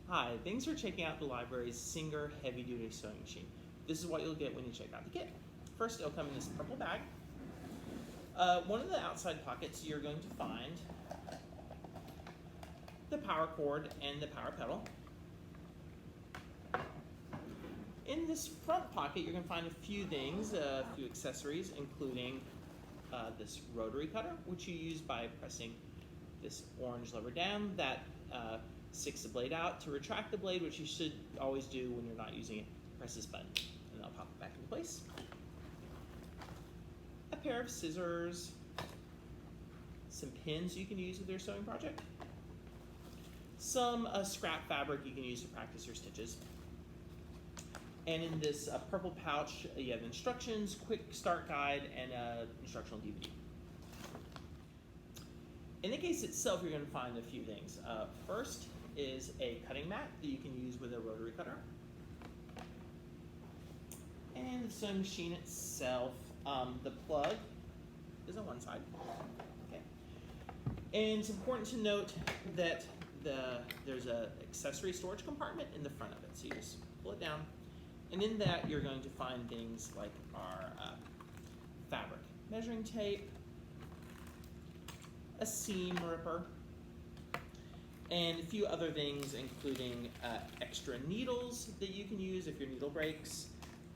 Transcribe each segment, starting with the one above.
Hi, thanks for checking out the library's Singer Heavy Duty Sewing Machine. This is what you'll get when you check out the kit. First, it'll come in this purple bag. One of the outside pockets, you're going to find the power cord and the power pedal. In this front pocket, you're going to find a few things, a few accessories, including this rotary cutter, which you use by pressing this orange lever down. That sticks the blade out. To retract the blade, which you should always do when you're not using it, press this button, and that'll pop it back into place. A pair of scissors, some pins you can use with your sewing project, some scrap fabric you can use to practice your stitches. And in this purple pouch, you have instructions, quick start guide, and an instructional DVD. In the case itself, you're going to find a few things. First is a cutting mat that you can use with a rotary cutter. And the sewing machine itself, the plug is on one side. Okay. And it's important to note that there's an accessory storage compartment in the front of it. So you just pull it down. And in that, you're going to find things like our fabric measuring tape, a seam ripper, and a few other things, including extra needles that you can use if your needle breaks,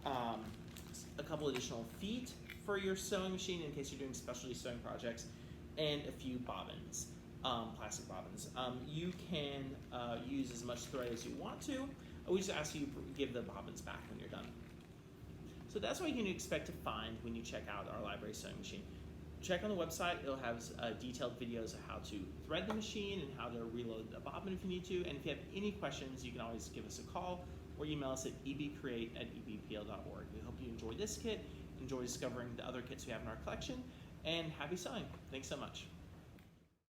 a couple additional feet for your sewing machine in case you're doing specialty sewing projects, and a few bobbins, plastic bobbins. You can use as much thread as you want to. We just ask you to give the bobbins back when you're done. So that's what you can expect to find when you check out our library sewing machine. Check on the website, it'll have detailed videos of how to thread the machine and how to reload the bobbin if you need to. And if you have any questions, you can always give us a call or email us at ebcreate@ebpl.org. We hope you enjoy this kit, enjoy discovering the other kits we have in our collection, and happy sewing. Thanks so much.